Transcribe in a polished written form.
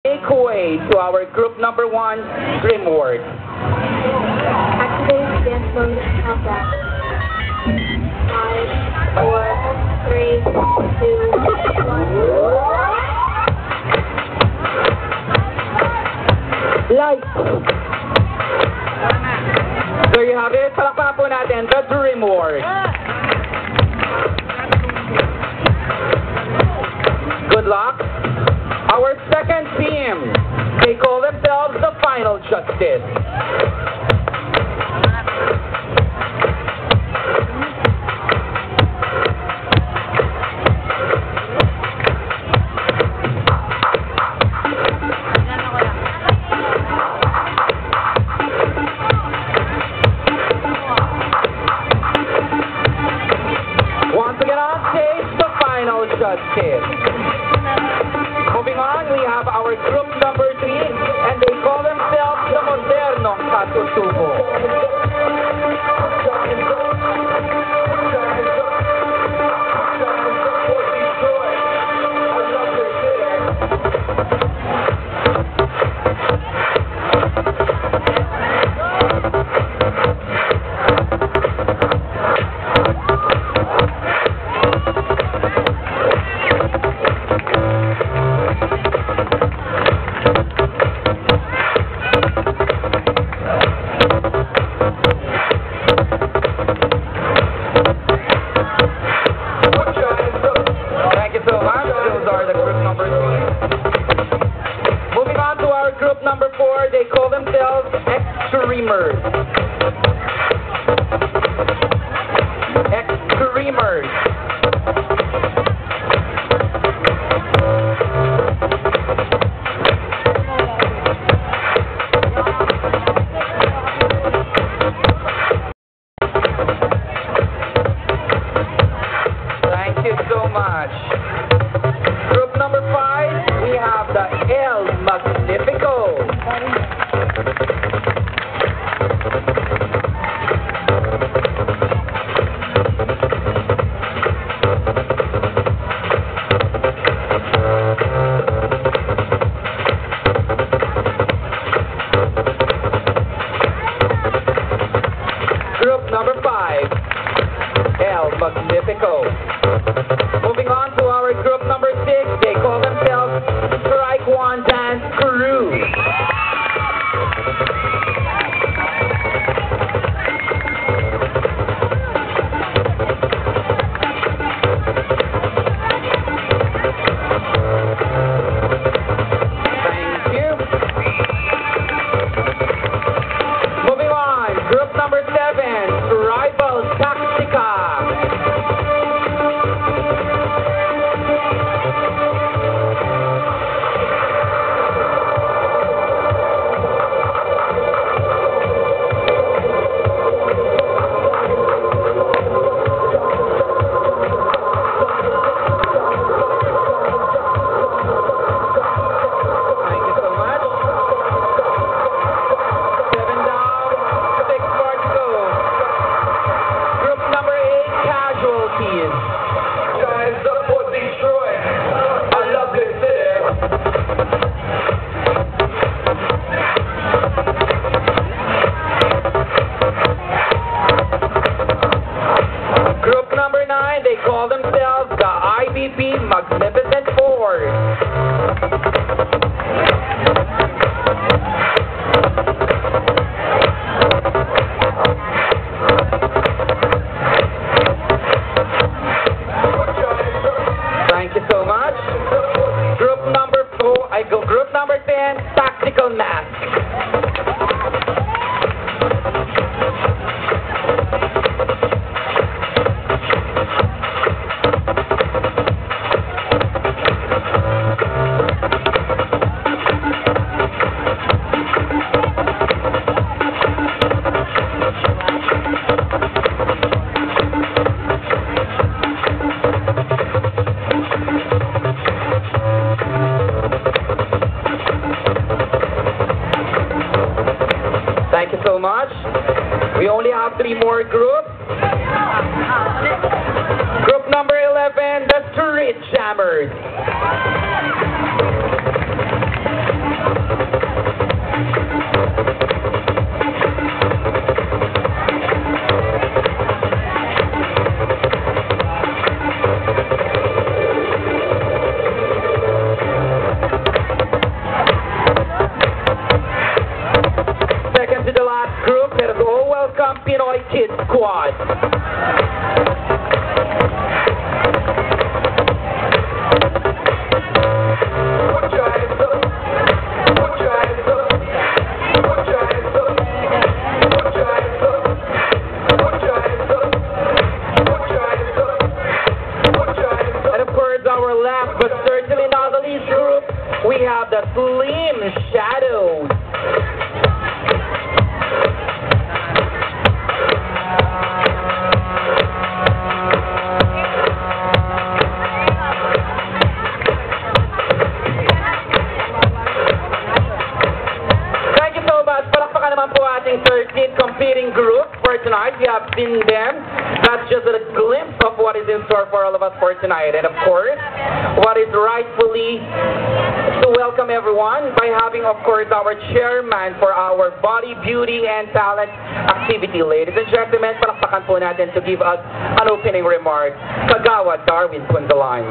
Make way to our group number 1, DreamWorks. Activate dance mode countdown. 5, 4, 3, 2, 1. Light! There you have it. Palakpakan po natin the DreamWorks. Good luck. Our second team, they call themselves the Final Justice. Once again on stage, the Final Justice. Moving on, we have our group number 3, and they call themselves the Modernong Katutubo. Group number 4, they call themselves Extremers. Extremers. Thank you so much. Group number 5, we have the El Magnifico. Group number 5, El Magnifico. Moving on to our group number 6, they call themselves Strike One Dance Crew. Thank you. Moving on, group number 7, Rival Tactica. Thank you so much. 7 down, 6 more to go. Group number 8, Casualties. Guys, support Detroit. I love this city. Group number 9, they call themselves the IBP Magnificent Force. Thank you so much. Group number 10, Tactical Mask. Thank you so much. We only have 3 more groups. Group number 11, the Street Jammers. Pinoy Kid Squad. And of course, our last but certainly not the least group, we have the Slim Shadows. Thank you so much. Palakpakan naman po ating 13th competing group for tonight. We have seen them. That's just a glimpse of what is in store for all of us for tonight. And of course, what is rightfully to welcome everyone by having, of course, our chairman for our Body, Beauty, and Talent activity. Ladies and gentlemen, palakpakan po natin to give us an opening remark, Kagawad Darwin Punzalan.